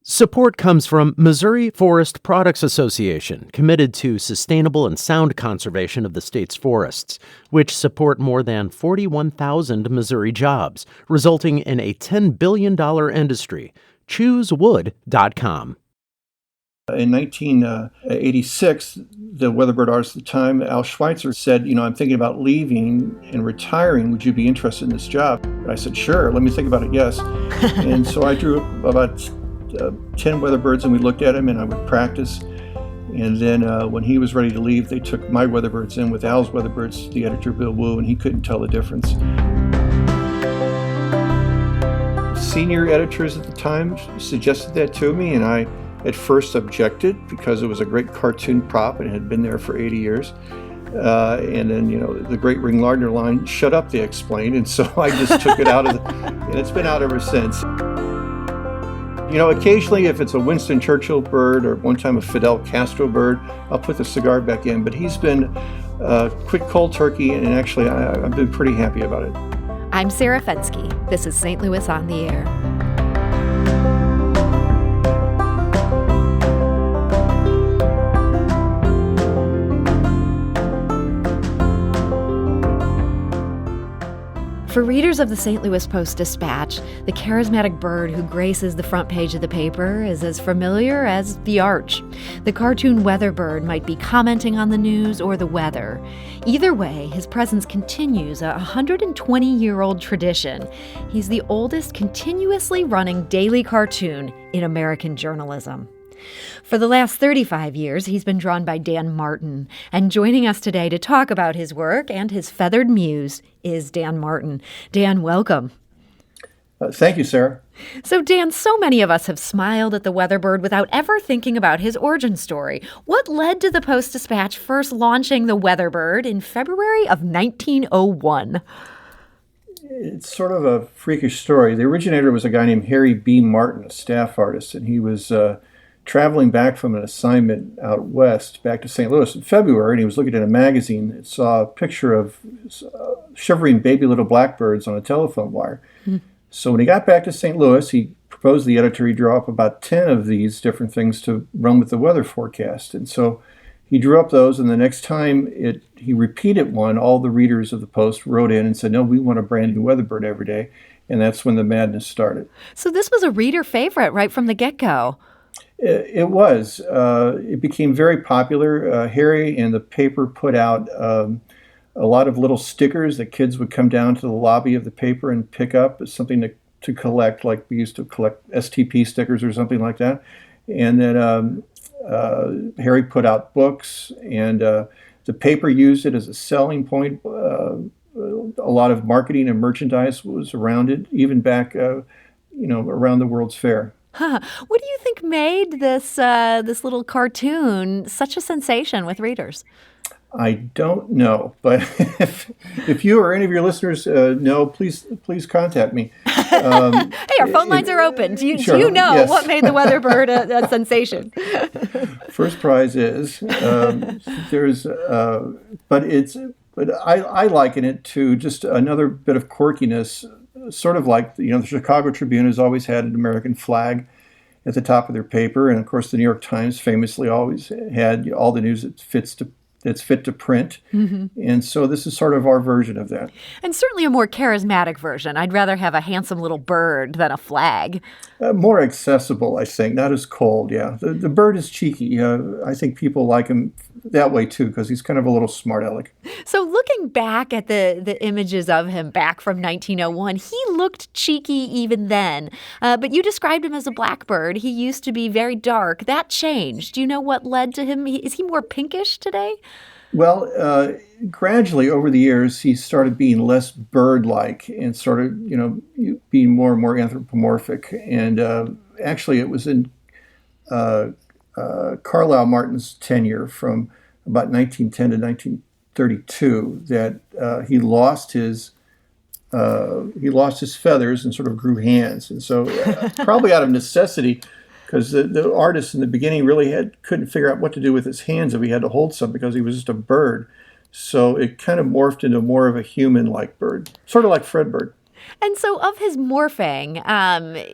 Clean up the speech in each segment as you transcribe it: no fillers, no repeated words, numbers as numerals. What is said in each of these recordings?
Support comes from Missouri Forest Products Association, committed to sustainable and sound conservation of the state's forests, which support more than 41,000 Missouri jobs, resulting in a $10 billion industry. ChooseWood.com. In 1986, the Weatherbird artist at the time, Al Schweitzer, said, I'm thinking about leaving and retiring. Would you be interested in this job? And I said, sure, let me think about it, yes. And so I drew about 10 Weatherbirds, and we looked at them, and I would practice. And then when he was ready to leave, they took my Weatherbirds in with Al's Weatherbirds, the editor, Bill Wu, and he couldn't tell the difference. Senior editors at the time suggested that to me, and I at first objected because it was a great cartoon prop and it had been there for 80 years. And then, the great Ring Lardner line, "Shut up," they explained. And so I just took it out and it's been out ever since. Occasionally if it's a Winston Churchill bird or one time a Fidel Castro bird, I'll put the cigar back in. But he's been quick cold turkey, and actually I've been pretty happy about it. I'm Sarah Fensky. This is St. Louis on the Air. For readers of the St. Louis Post-Dispatch, the charismatic bird who graces the front page of the paper is as familiar as the arch. The cartoon Weatherbird might be commenting on the news or the weather. Either way, his presence continues a 120-year-old tradition. He's the oldest continuously running daily cartoon in American journalism. For the last 35 years, he's been drawn by Dan Martin. And joining us today to talk about his work and his feathered muse is Dan Martin. Dan, welcome. Thank you, Sarah. So, Dan, so many of us have smiled at the Weatherbird without ever thinking about his origin story. What led to the Post-Dispatch first launching the Weatherbird in February of 1901? It's sort of a freakish story. The originator was a guy named Harry B. Martin, a staff artist, and he was traveling back from an assignment out west back to St. Louis in February, and he was looking at a magazine that saw a picture of shivering baby little blackbirds on a telephone wire. So when he got back to St. Louis, he proposed the editor he draw up about 10 of these different things to run with the weather forecast. And so he drew up those, and the next time he repeated one, all the readers of the Post wrote in and said, no, we want a brand new Weatherbird every day. And that's when the madness started. So this was a reader favorite right from the get-go. It was. It became very popular. Harry and the paper put out a lot of little stickers that kids would come down to the lobby of the paper and pick up as something to collect, like we used to collect STP stickers or something like that. And then Harry put out books, and the paper used it as a selling point. A lot of marketing and merchandise was around it, even back, around the World's Fair. What do you think made this little cartoon such a sensation with readers? I don't know, but if you or any of your listeners know, please contact me. Hey, our phone lines are open. Do you know yes. What made the Weatherbird a sensation? First prize is but I liken it to just another bit of quirkiness. Sort of like, the Chicago Tribune has always had an American flag at the top of their paper. And of course, the New York Times famously always had all the news that's fit to print. Mm-hmm. And so this is sort of our version of that. And certainly a more charismatic version. I'd rather have a handsome little bird than a flag. More accessible, I think, not as cold, yeah. The bird is cheeky. I think people like him that way, too, because he's kind of a little smart aleck. So looking back at the images of him back from 1901, he looked cheeky even then. But you described him as a blackbird. He used to be very dark. That changed. Do you know what led to him? Is he more pinkish today? Well, gradually over the years, he started being less bird-like and started, being more and more anthropomorphic. And actually, it was in Carlisle Martin's tenure from about 1910 to 1932 that he lost his feathers and sort of grew hands. And so, probably out of necessity, because the artist in the beginning really couldn't figure out what to do with his hands if he had to hold some, because he was just a bird. So it kind of morphed into more of a human-like bird, sort of like Fredbird. And so of his morphing,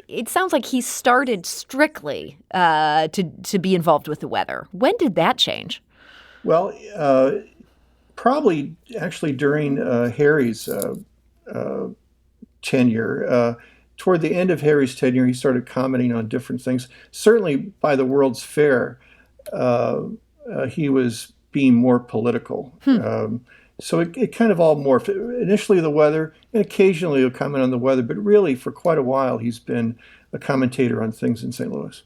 it sounds like he started strictly to be involved with the weather. When did that change? Well, probably actually during Harry's tenure. Toward the end of Harry's tenure, he started commenting on different things. Certainly by the World's Fair, he was being more political. So it kind of all morphed. Initially the weather, and occasionally he'll comment on the weather, but really for quite a while he's been a commentator on things in St. Louis.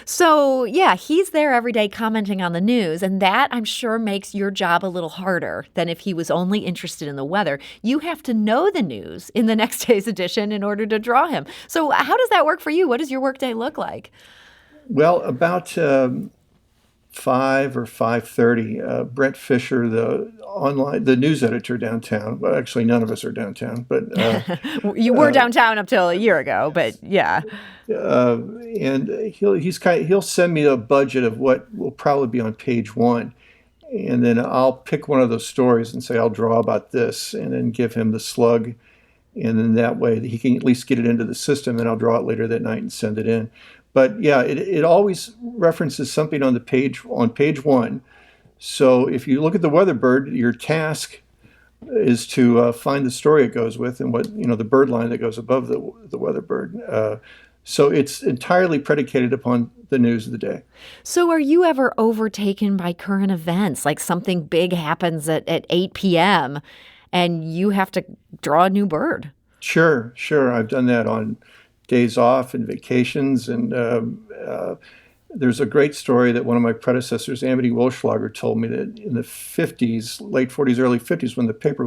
So, yeah, he's there every day commenting on the news, and that, I'm sure, makes your job a little harder than if he was only interested in the weather. You have to know the news in the next day's edition in order to draw him. So how does that work for you? What does your workday look like? Well, about 5 or 5:30, Brent Fisher, the news editor downtown. Well, actually, none of us are downtown, but you were downtown up till a year ago. But yeah, and he'll send me a budget of what will probably be on page one, and then I'll pick one of those stories and say I'll draw about this, and then give him the slug, and then that way he can at least get it into the system, and I'll draw it later that night and send it in. But yeah, it always references something on page one. So if you look at the Weatherbird, your task is to find the story it goes with and the bird line that goes above the Weatherbird. So it's entirely predicated upon the news of the day. So are you ever overtaken by current events, like something big happens at 8 p.m. and you have to draw a new bird? Sure. I've done that on days off and vacations. And there's a great story that one of my predecessors, Amity Wolschlager, told me that in the 50s, late 40s, early 50s, when the paper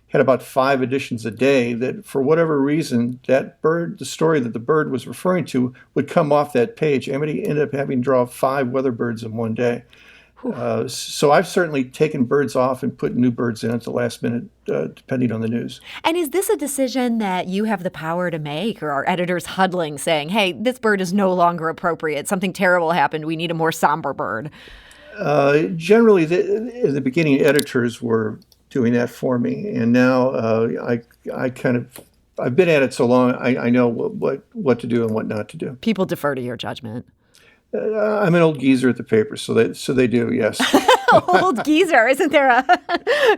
had about 5 editions a day, that for whatever reason, that bird, the story that the bird was referring to, would come off that page. Amity ended up having to draw 5 weatherbirds in one day. So I've certainly taken birds off and put new birds in at the last minute, depending on the news. And is this a decision that you have the power to make, or are editors huddling saying, hey, this bird is no longer appropriate, something terrible happened, we need a more somber bird? Generally, in the beginning, editors were doing that for me. And now I've been at it so long, I know what to do and what not to do. People defer to your judgment. I'm an old geezer at the paper, so they do, yes. Old geezer, isn't there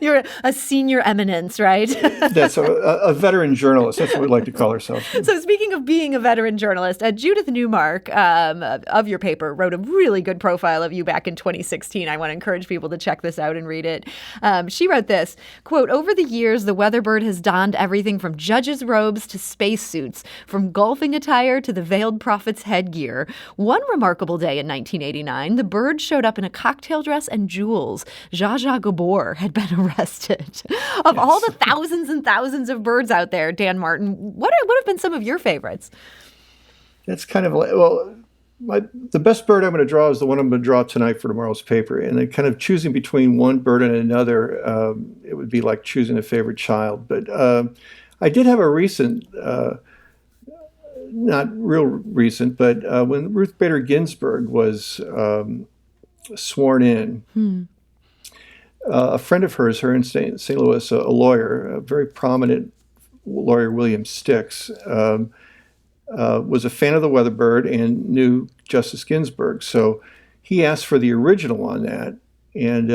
you're a senior eminence, right? That's a veteran journalist. That's what we like to call ourselves. So speaking of being a veteran journalist, Judith Newmark of your paper wrote a really good profile of you back in 2016. I want to encourage people to check this out and read it. She wrote this, quote, over the years, the Weatherbird has donned everything from judges' robes to spacesuits, from golfing attire to the veiled prophet's headgear. One remarkable day in 1989, the bird showed up in a cocktail dress and jewels. Zsa Zsa Gabor had been arrested. Of all the thousands and thousands of birds out there, Dan Martin, what have been some of your favorites? It's kind of like, the best bird I'm going to draw is the one I'm going to draw tonight for tomorrow's paper. And then kind of choosing between one bird and another, it would be like choosing a favorite child. But I did have a recent, not real recent, but when Ruth Bader Ginsburg was sworn in, a friend of hers, her in St. Louis, a lawyer, a very prominent lawyer, William Stix, was a fan of the Weatherbird and knew Justice Ginsburg. So he asked for the original on that, and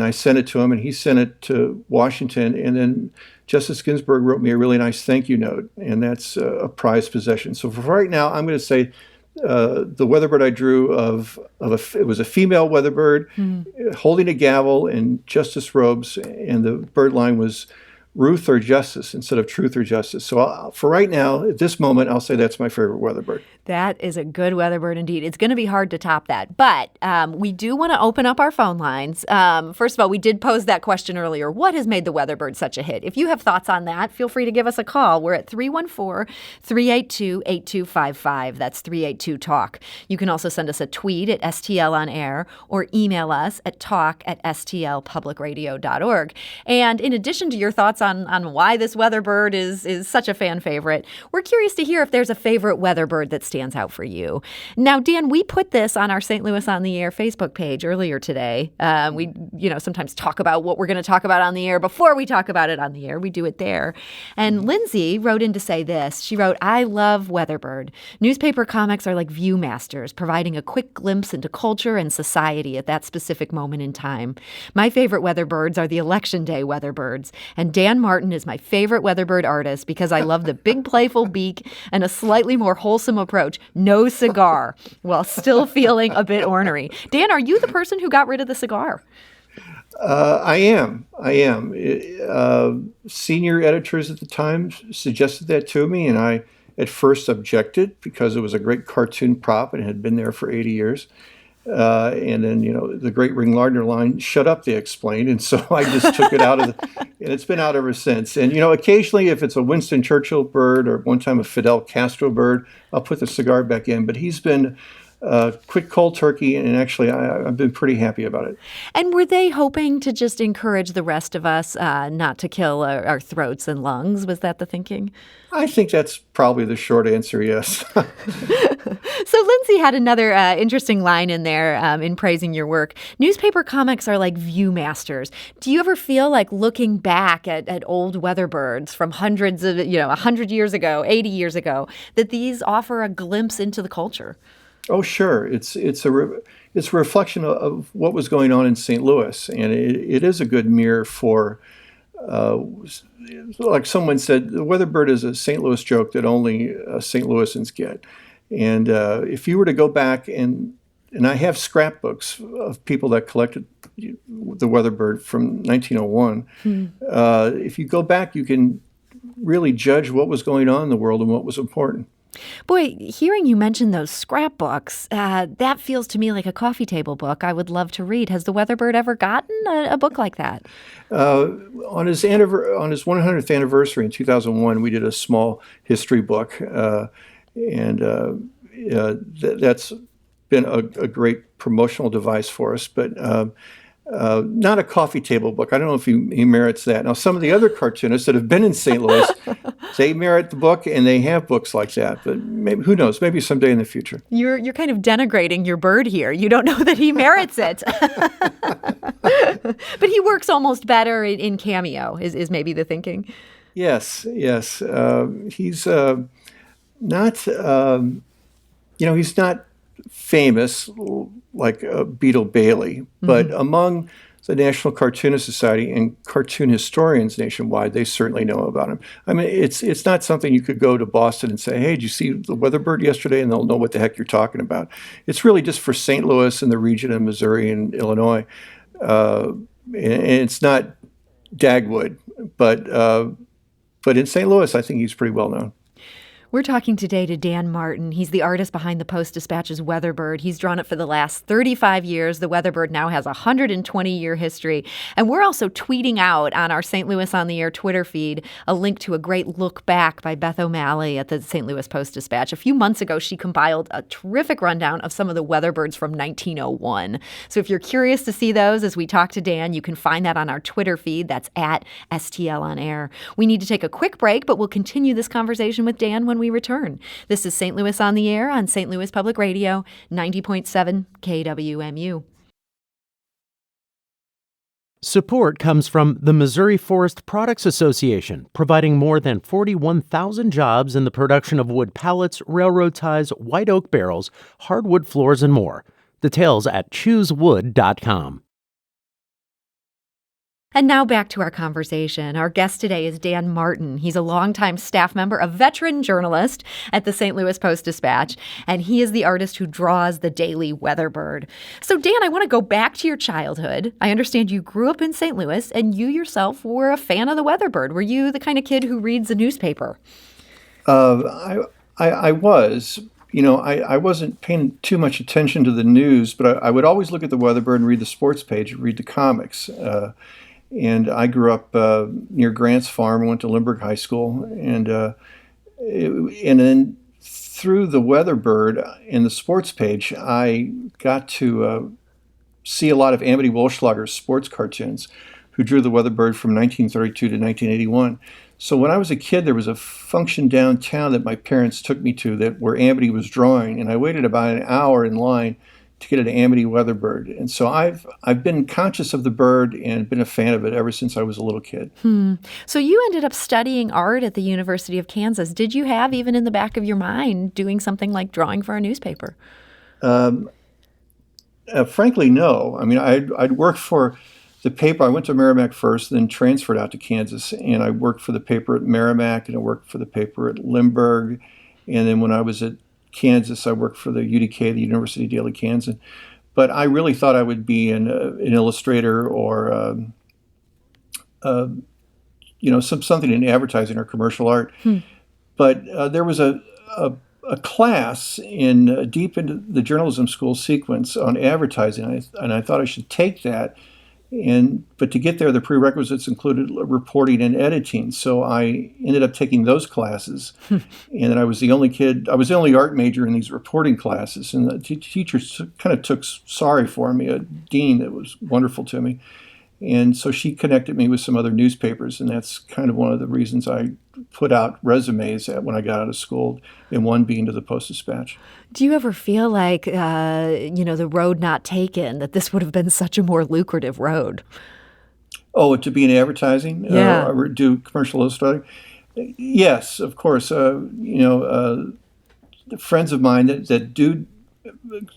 I sent it to him, and he sent it to Washington, and then Justice Ginsburg wrote me a really nice thank you note, and that's a prized possession. So for right now, I'm going to say the Weatherbird I drew it was a female Weatherbird holding a gavel in justice robes, and the bird line was Ruth or Justice instead of Truth or Justice. So for right now, at this moment, I'll say that's my favorite Weatherbird. That is a good Weatherbird indeed. It's going to be hard to top that. But we do want to open up our phone lines. First of all, we did pose that question earlier. What has made the Weatherbird such a hit? If you have thoughts on that, feel free to give us a call. We're at 314-382-8255. That's 382-TALK. You can also send us a tweet at STL on air or email us at talk@stlpublicradio.org. And in addition to your thoughts on why this Weatherbird is such a fan favorite, we're curious to hear if there's a favorite Weatherbird that stands out for you. Now, Dan, we put this on our St. Louis on the Air Facebook page earlier today. We, sometimes talk about what we're going to talk about on the air before we talk about it on the air. We do it there. And Lindsay wrote in to say this. She wrote, "I love Weatherbird. Newspaper comics are like viewmasters, providing a quick glimpse into culture and society at that specific moment in time. My favorite Weatherbirds are the Election Day Weatherbirds, and Dan Martin is my favorite Weatherbird artist because I love the big playful beak and a slightly more wholesome approach. No cigar, while still feeling a bit ornery." Dan, are you the person who got rid of the cigar? I am. Senior editors at the time suggested that to me, and I at first objected because it was a great cartoon prop and it had been there for 80 years. And then, the great Ring Lardner line, "Shut up," they explained. And so I just took it out and it's been out ever since. And, occasionally if it's a Winston Churchill bird or one time a Fidel Castro bird, I'll put the cigar back in. But he's been quick cold turkey, and actually I've been pretty happy about it. And were they hoping to just encourage the rest of us not to kill our throats and lungs? Was that the thinking? I think that's probably the short answer, yes. So Lindsay had another interesting line in there in praising your work. Newspaper comics are like viewmasters. Do you ever feel like looking back at old Weatherbirds from hundreds of, 100 years ago, 80 years ago, that these offer a glimpse into the culture? Oh, sure. It's a reflection of what was going on in St. Louis, and it is a good mirror for, like someone said, the Weatherbird is a St. Louis joke that only St. Louisans get. And if you were to go back and I have scrapbooks of people that collected the Weatherbird from 1901. If you go back, you can really judge what was going on in the world and what was important. Boy, hearing you mention those scrapbooks, that feels to me like a coffee table book I would love to read. Has the Weatherbird ever gotten a book like that? On his 100th anniversary in 2001, we did a small history book, and that's been a great promotional device for us. But not a coffee table book. I don't know if he merits that. Now, some of the other cartoonists that have been in St. Louis, they merit the book, and they have books like that. But maybe, who knows? Maybe someday in the future. You're kind of denigrating your bird here. You don't know that he merits it. But he works almost better in Cameo, is maybe the thinking. Yes. He's not, he's not famous like Beetle Bailey, but among the National Cartoonist Society and cartoon historians nationwide, they certainly know about him. I mean, it's not something you could go to Boston and say, "Hey, did you see the Weatherbird yesterday?" and they'll know what the heck you're talking about. It's really just for St. Louis and the region of Missouri and Illinois. And it's not Dagwood, but in St. Louis, I think he's pretty well known. We're talking today to Dan Martin. He's the artist behind the Post-Dispatch's Weatherbird. He's drawn it for the last 35 years. The Weatherbird now has a 120-year history. And we're also tweeting out on our St. Louis on the Air Twitter feed a link to a great look back by Beth O'Malley at the St. Louis Post-Dispatch. A few months ago, she compiled a terrific rundown of some of the Weatherbirds from 1901. So if you're curious to see those as we talk to Dan, you can find that on our Twitter feed. That's at STL on Air. We need to take a quick break, but we'll continue this conversation with Dan when we return. This is St. Louis on the Air on St. Louis Public Radio, 90.7 KWMU. Support comes from the Missouri Forest Products Association, providing more than 41,000 jobs in the production of wood pallets, railroad ties, white oak barrels, hardwood floors, and more. Details at choosewood.com. And now back to our conversation. Our guest today is Dan Martin. He's a longtime staff member, a veteran journalist at the St. Louis Post-Dispatch, and he is the artist who draws the daily Weatherbird. So, Dan, I want to go back to your childhood. I understand you grew up in St. Louis, and you yourself were a fan of the Weatherbird. Were you the kind of kid who reads a newspaper? I was. I wasn't paying too much attention to the news, but I would always look at the Weatherbird and read the sports page and read the comics. And I grew up near Grant's Farm, went to Lindbergh High School, and then through the Weatherbird and the sports page, I got to see a lot of Amity Wolschlager's sports cartoons, who drew the Weatherbird from 1932 to 1981. So when I was a kid, there was a function downtown that my parents took me to where Amity was drawing, and I waited about an hour in line to get an Amity Weatherbird. And so I've been conscious of the bird and been a fan of it ever since I was a little kid. So you ended up studying art at the University of Kansas. Did you have, even in the back of your mind, doing something like drawing for a newspaper? Frankly, no. I mean, I'd worked for the paper. I went to Merrimack first, then transferred out to Kansas, and I worked for the paper at Merrimack, and I worked for the paper at Lindbergh. And then when I was at Kansas, I worked for the UDK, the University Daily Kansan. But I really thought I would be an illustrator or something in advertising or commercial art. But there was a class in deep into the journalism school sequence on advertising, and I thought I should take that. But to get there, the prerequisites included reporting and editing. So I ended up taking those classes, and then I was the only art major in these reporting classes. And the teachers kind of took sorry for me, a dean that was wonderful to me. And so she connected me with some other newspapers, and that's kind of one of the reasons I put out resumes when I got out of school, and one being to the Post-Dispatch. Do you ever feel like, the road not taken, that this would have been such a more lucrative road? Oh, to be in advertising? Yeah. Or do commercial illustrating? Yes, of course. Friends of mine that do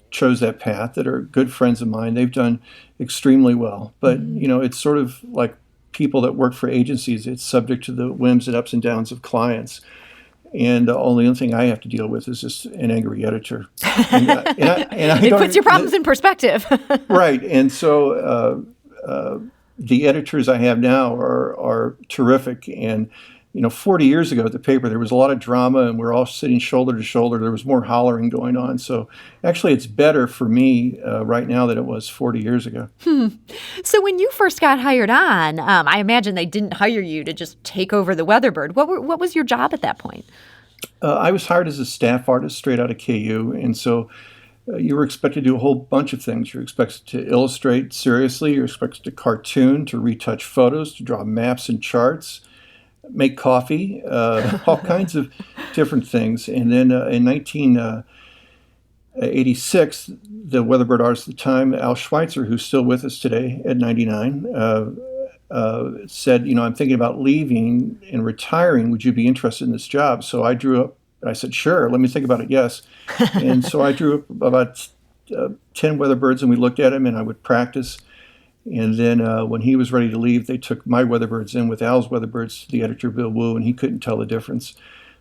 chose that path, that are good friends of mine, they've done extremely well. But, it's sort of like people that work for agencies. It's subject to the whims and ups and downs of clients. And the only thing I have to deal with is just an angry editor. It puts your problems in perspective. Right. And so the editors I have now are terrific. And 40 years ago at the paper, there was a lot of drama, and we're all sitting shoulder to shoulder. There was more hollering going on. So actually, it's better for me right now than it was 40 years ago. So when you first got hired on, I imagine they didn't hire you to just take over the Weatherbird. What was your job at that point? I was hired as a staff artist straight out of KU, and so you were expected to do a whole bunch of things. You're expected to illustrate seriously. You're expected to cartoon, to retouch photos, to draw maps and charts, make coffee, all kinds of different things. And then in 1986, the Weatherbird artist at the time, Al Schweitzer, who's still with us today at 99, said, I'm thinking about leaving and retiring. Would you be interested in this job? So I drew up, and I said, sure, let me think about it, yes. And so I drew up about 10 Weatherbirds, and we looked at them, and I would practice. And then when he was ready to leave, they took my Weatherbirds in with Al's Weatherbirds to the editor, Bill Wu, and he couldn't tell the difference.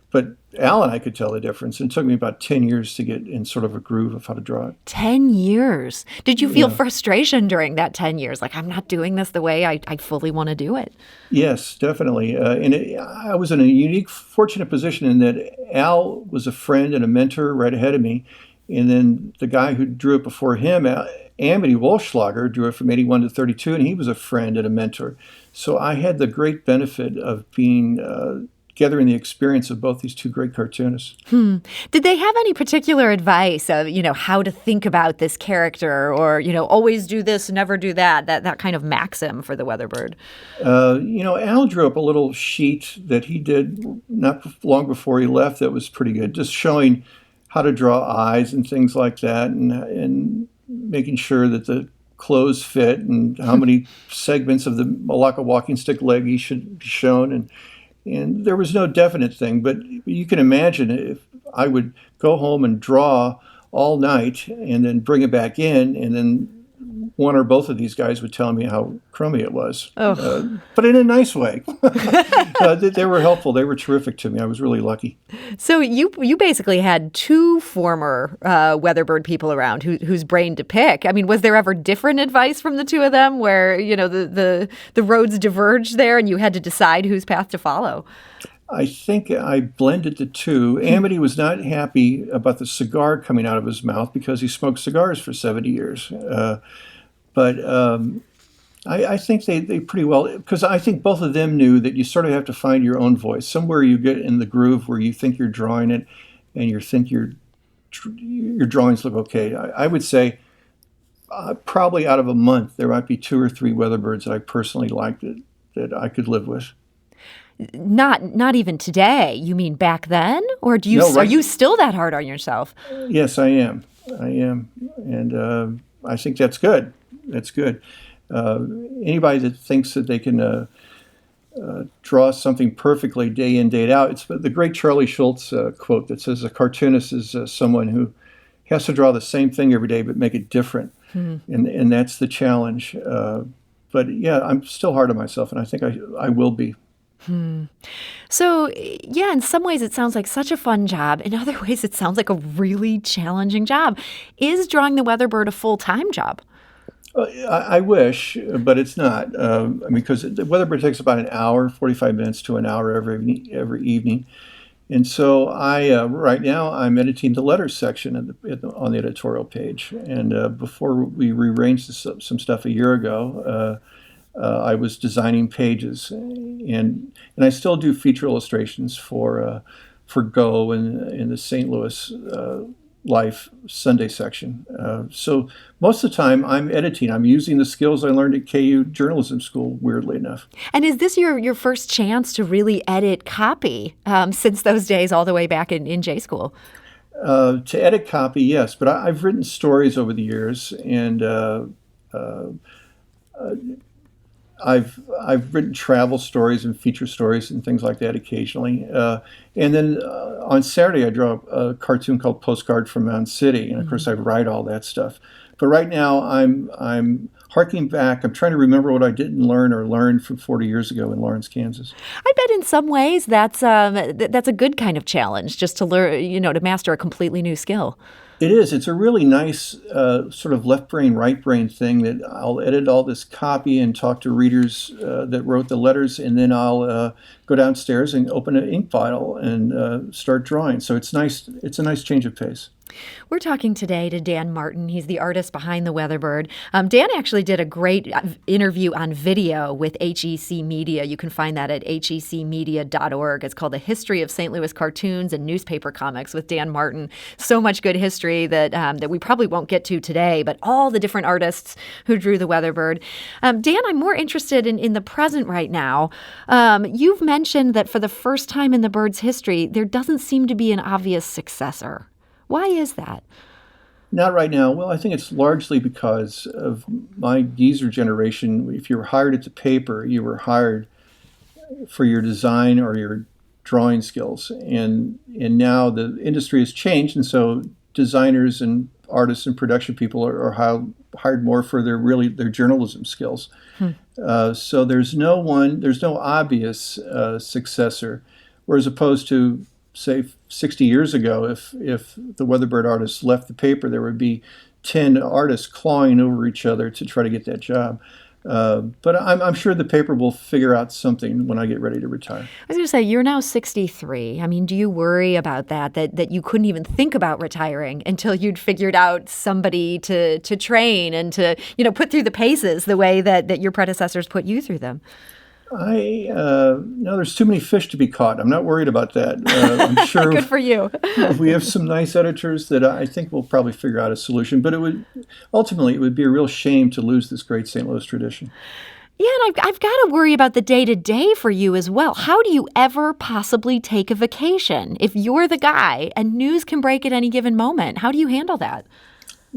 But Al and I could tell the difference. And it took me about 10 years to get in sort of a groove of how to draw it. 10 years. Did you feel frustration during that 10 years? Like, I'm not doing this the way I fully want to do it. Yes, definitely. I was in a unique, fortunate position in that Al was a friend and a mentor right ahead of me. And then the guy who drew it before him, Amity Wolfschlager, drew it from 81 to 32, and he was a friend and a mentor. So I had the great benefit of being gathering the experience of both these two great cartoonists. Did they have any particular advice of, how to think about this character, or, always do this, never do that kind of maxim for the Weatherbird? Al drew up a little sheet that he did not long before he left that was pretty good, just showing how to draw eyes and things like that, and making sure that the clothes fit and how many segments of the Malacca walking stick leg he should be shown. And there was no definite thing, but you can imagine if I would go home and draw all night and then bring it back in, and then one or both of these guys would tell me how crummy it was, but in a nice way. They were helpful. They were terrific to me. I was really lucky. So you basically had two former Weatherbird people around whose brain to pick. I mean, was there ever different advice from the two of them where, the roads diverged there and you had to decide whose path to follow? I think I blended the two. Amity was not happy about the cigar coming out of his mouth because he smoked cigars for 70 years. But I think they pretty well, because I think both of them knew that you sort of have to find your own voice. Somewhere you get in the groove where you think you're drawing it and you think your drawings look okay. I would say probably out of a month, there might be 2 or 3 Weatherbirds that I personally liked that I could live with. Not even today. You mean back then? Or No, are you still that hard on yourself? Yes, I am. And I think that's good. That's good. Anybody that thinks that they can draw something perfectly day in, day out. It's the great Charlie Schultz quote that says a cartoonist is someone who has to draw the same thing every day but make it different. And that's the challenge. But yeah, I'm still hard on myself, and I think I will be. So, yeah, in some ways it sounds like such a fun job. In other ways it sounds like a really challenging job. Is drawing the Weatherbird a full-time job? I wish, but it's not, because the Weatherbird takes about an hour, 45 minutes to an hour every evening. And so right now I'm editing the letters section on the editorial page. And before we rearranged some stuff a year ago, I was designing pages, and I still do feature illustrations for Go in the St. Louis Life Sunday section. So most of the time I'm editing. I'm using the skills I learned at KU journalism school, weirdly enough. And is this your first chance to really edit copy since those days all the way back in J school? To edit copy, yes, but I've written stories over the years, and I've written travel stories and feature stories and things like that occasionally. And then on Saturday, I draw a cartoon called Postcard from Mound City, and of course I write all that stuff. But right now I'm harking back. I'm trying to remember what I didn't learn or learned from 40 years ago in Lawrence, Kansas. I bet in some ways that's a good kind of challenge, just to learn, to master a completely new skill. It is. It's a really nice sort of left brain, right brain thing that I'll edit all this copy and talk to readers that wrote the letters, and then I'll go downstairs and open an ink bottle and start drawing. So it's nice. It's a nice change of pace. We're talking today to Dan Martin. He's the artist behind the Weatherbird. Dan actually did a great interview on video with HEC Media. You can find that at hecmedia.org. It's called The History of St. Louis Cartoons and Newspaper Comics with Dan Martin. So much good history that we probably won't get to today, but all the different artists who drew the Weatherbird. Dan, I'm more interested in the present right now. You've mentioned that for the first time in the bird's history, there doesn't seem to be an obvious successor. Why is that? Not right now. Well, I think it's largely because of my geezer generation. If you were hired at the paper, you were hired for your design or your drawing skills. And now the industry has changed, and so designers and artists and production people are hired more for their journalism skills. So there's no obvious successor, whereas opposed to, say, 60 years ago, if the Weatherbird artists left the paper, there would be 10 artists clawing over each other to try to get that job. But I'm sure the paper will figure out something when I get ready to retire. I was going to say, you're now 63. I mean, do you worry about that you couldn't even think about retiring until you'd figured out somebody to train and to, put through the paces the way that your predecessors put you through them? No, there's too many fish to be caught. I'm not worried about that. I'm sure. Good for you. We have some nice editors that I think will probably figure out a solution. But it would be a real shame to lose this great St. Louis tradition. Yeah, and I've got to worry about the day-to-day for you as well. How do you ever possibly take a vacation if you're the guy and news can break at any given moment? How do you handle that?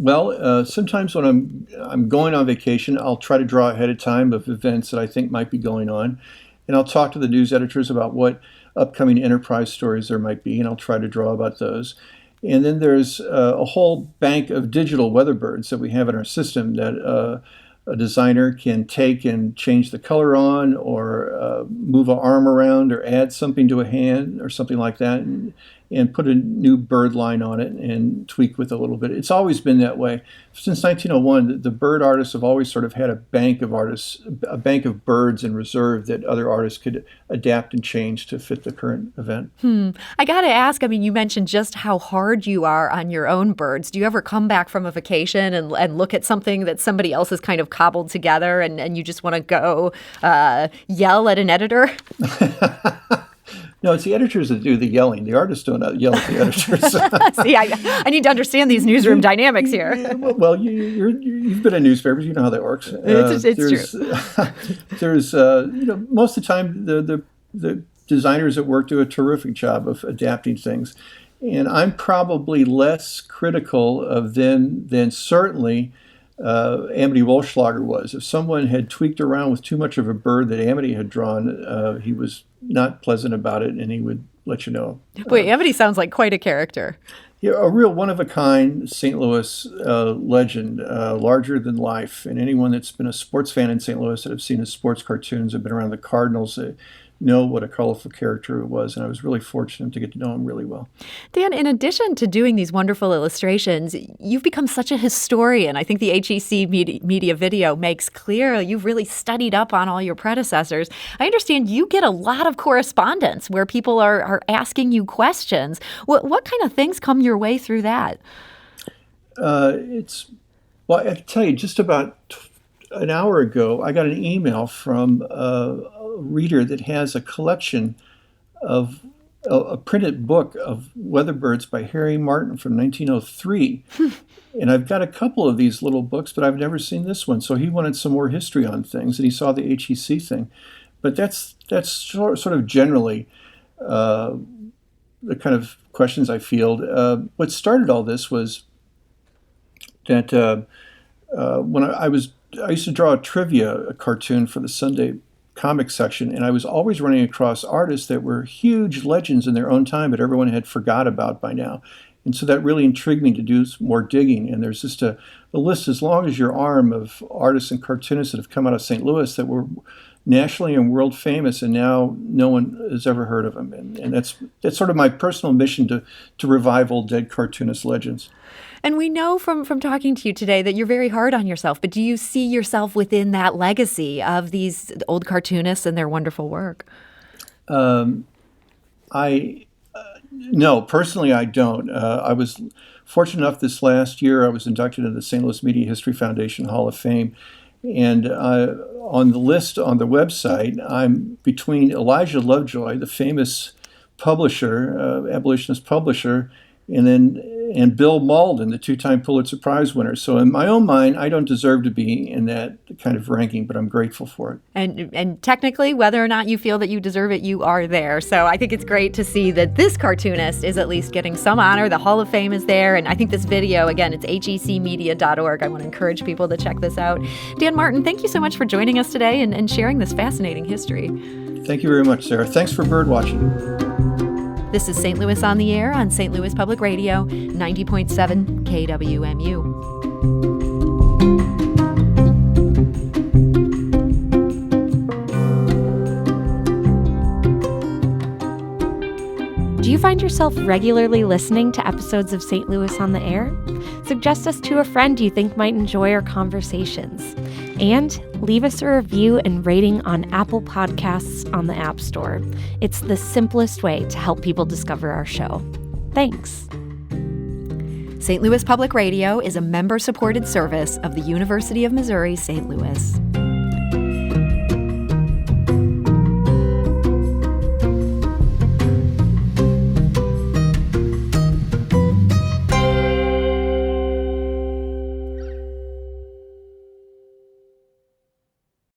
Well, sometimes when I'm going on vacation, I'll try to draw ahead of time of events that I think might be going on, and I'll talk to the news editors about what upcoming enterprise stories there might be, and I'll try to draw about those. And then there's a whole bank of digital Weatherbirds that we have in our system that a designer can take and change the color on, or move an arm around, or add something to a hand, or something like that, and put a new bird line on it and tweak with a little bit. It's always been that way. Since 1901, the bird artists have always sort of had a bank of birds in reserve that other artists could adapt and change to fit the current event. I got to ask, I mean, you mentioned just how hard you are on your own birds. Do you ever come back from a vacation and look at something that somebody else has kind of cobbled together and you just want to go yell at an editor? No, it's the editors that do the yelling. The artists don't yell at the editors. See, I need to understand these newsroom dynamics here. Yeah, well, you've been in newspapers. You know how that works. It's true. There's most of the time, the the designers at work do a terrific job of adapting things. And I'm probably less critical of them than certainly Amity Wolfschlager was. If someone had tweaked around with too much of a bird that Amity had drawn, he was not pleasant about it, and he would let you know. Boy, Amity sounds like quite a character. Yeah, a real one-of-a-kind St. Louis legend, larger than life. And anyone that's been a sports fan in St. Louis that have seen his sports cartoons, have been around the Cardinals, know what a colorful character it was. And I was really fortunate to get to know him really well. Dan, in addition to doing these wonderful illustrations, you've become such a historian. I think the HEC media video makes clear you've really studied up on all your predecessors. I understand you get a lot of correspondence where people are asking you questions. What kind of things come your way through that? Well, I can tell you, just about an hour ago, I got an email from a reader that has a collection of a printed book of Weatherbirds by Harry Martin from 1903. And I've got a couple of these little books, but I've never seen this one. So he wanted some more history on things, and he saw the HEC thing. But that's sort of generally the kind of questions I field. What started all this was that when I used to draw a cartoon for the Sunday comic section, and I was always running across artists that were huge legends in their own time, but everyone had forgot about by now. And so that really intrigued me to do more digging. And there's just a list as long as your arm of artists and cartoonists that have come out of St. Louis that were nationally and world famous, and now no one has ever heard of them. And that's sort of my personal mission to revive old dead cartoonist legends. And we know from talking to you today that you're very hard on yourself, but do you see yourself within that legacy of these old cartoonists and their wonderful work? No, personally, I don't. I was fortunate enough this last year, I was inducted into the St. Louis Media History Foundation Hall of Fame. And on the list on the website, I'm between Elijah Lovejoy, the famous publisher, abolitionist publisher, and Bill Malden, the two-time Pulitzer Prize winner. So in my own mind, I don't deserve to be in that kind of ranking, but I'm grateful for it. And technically, whether or not you feel that you deserve it, you are there. So I think it's great to see that this cartoonist is at least getting some honor. The Hall of Fame is there. And I think this video, again, it's hecmedia.org. I want to encourage people to check this out. Dan Martin, thank you so much for joining us today and sharing this fascinating history. Thank you very much, Sarah. Thanks for bird watching. This is St. Louis on the Air on St. Louis Public Radio, 90.7 KWMU. Do you find yourself regularly listening to episodes of St. Louis on the Air? Suggest us to a friend you think might enjoy our conversations. And leave us a review and rating on Apple Podcasts on the App Store. It's the simplest way to help people discover our show. Thanks. St. Louis Public Radio is a member-supported service of the University of Missouri, St. Louis.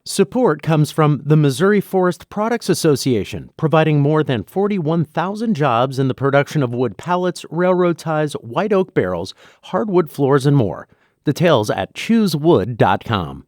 Support comes from the Missouri Forest Products Association, providing more than 41,000 jobs in the production of wood pallets, railroad ties, white oak barrels, hardwood floors, and more. Details at choosewood.com.